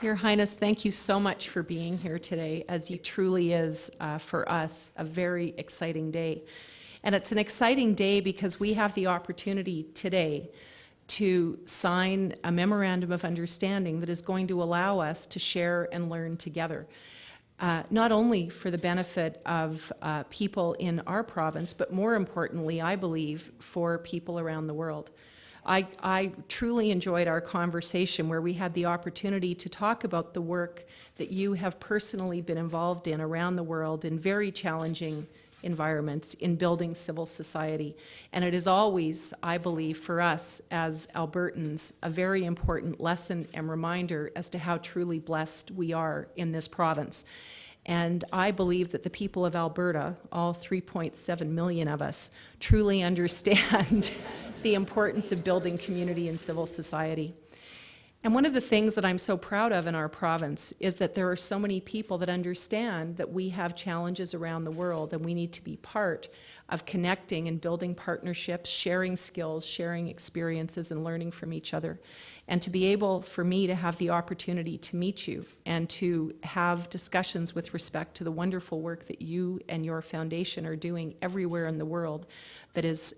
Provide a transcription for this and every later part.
Your Highness, thank you so much for being here today, as it truly is, for us, a very exciting day. And it's an exciting day because we have the opportunity today to sign a memorandum of understanding that is going to allow us to share and learn together. Not only for the benefit of people in our province, but more importantly, I believe, for people around the world. I truly enjoyed our conversation where we had the opportunity to talk about the work that you have personally been involved in around the world in very challenging environments in building civil society. And it is always, I believe, for us as Albertans, a very important lesson and reminder as to how truly blessed we are in this province. And I believe that the people of Alberta, all 3.7 million of us, truly understand the importance of building community and civil society. And one of the things that I'm so proud of in our province is that there are so many people that understand that we have challenges around the world and we need to be part of connecting and building partnerships, sharing skills, sharing experiences, and learning from each other. And to be able for me to have the opportunity to meet you and to have discussions with respect to the wonderful work that you and your foundation are doing everywhere in the world that is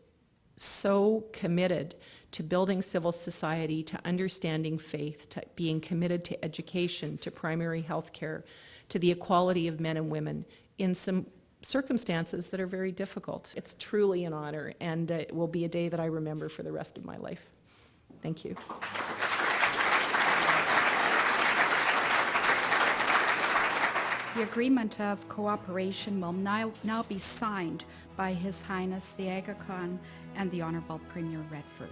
so committed to building civil society, to understanding faith, to being committed to education, to primary health care, to the equality of men and women in some circumstances that are very difficult. It's truly an honor, and it will be a day that I remember for the rest of my life. Thank you. The agreement of cooperation will now be signed by His Highness the Aga Khan and the Honourable Premier Redford.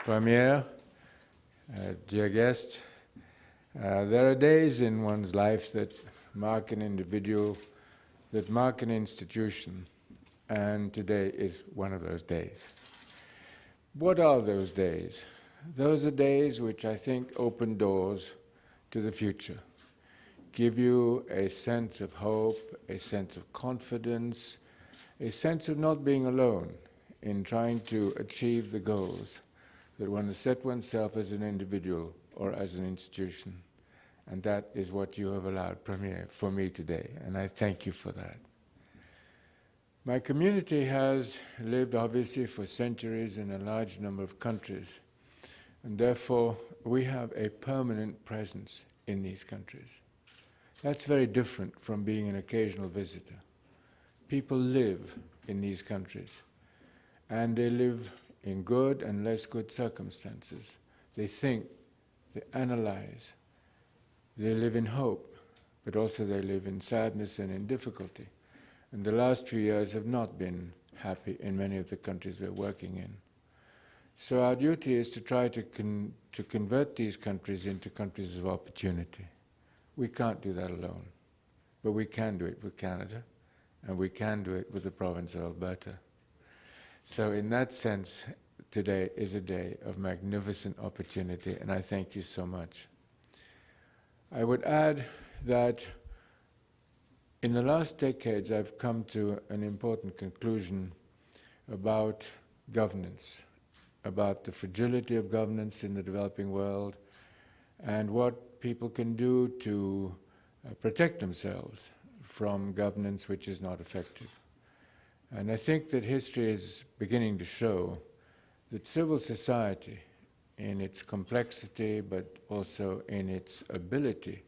Premier, dear guest, there are days in one's life that mark an individual, that mark an institution, and today is one of those days. What are those days? Those are days which I think open doors to the future, give you a sense of hope, a sense of confidence, a sense of not being alone in trying to achieve the goals that one has set oneself as an individual or as an institution. And that is what you have allowed, Premier, for me today, and I thank you for that. My community has lived, obviously, for centuries in a large number of countries, and therefore we have a permanent presence in these countries. That's very different from being an occasional visitor. People live in these countries, and they live in good and less good circumstances. They think, they analyze, they live in hope, but also they live in sadness and in difficulty. And the last few years have not been happy in many of the countries we're working in. So our duty is to try to convert these countries into countries of opportunity. We can't do that alone, but we can do it with Canada, and we can do it with the province of Alberta. So in that sense, today is a day of magnificent opportunity, and I thank you so much. I would add that in the last decades, I've come to an important conclusion about governance, about the fragility of governance in the developing world, and what people can do to protect themselves from governance which is not effective. And I think that history is beginning to show that civil society, in its complexity, but also in its ability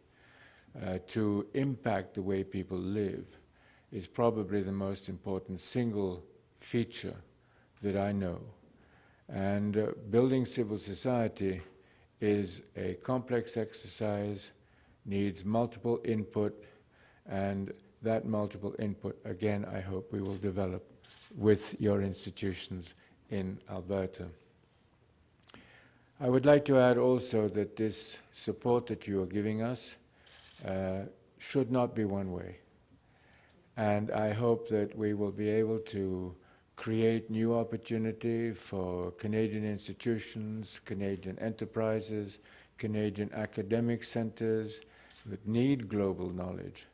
to impact the way people live, is probably the most important single feature that I know. And building civil society is a complex exercise, needs multiple input, and that multiple input, again, I hope we will develop with your institutions in Alberta. I would like to add also that this support that you are giving us should not be one way. And I hope that we will be able to create new opportunity for Canadian institutions, Canadian enterprises, Canadian academic centers that need global knowledge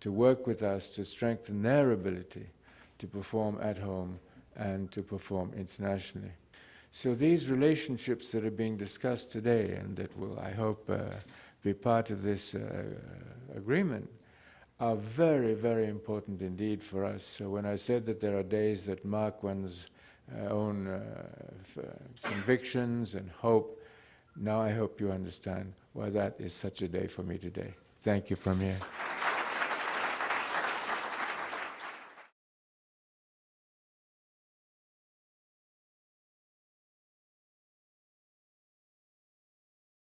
to work with us to strengthen their ability to perform at home and to perform internationally. So these relationships that are being discussed today and that will, I hope, be part of this agreement are very, very important indeed for us. So when I said that there are days that mark one's own convictions and hope, now I hope you understand why that is such a day for me today. Thank you, Premier.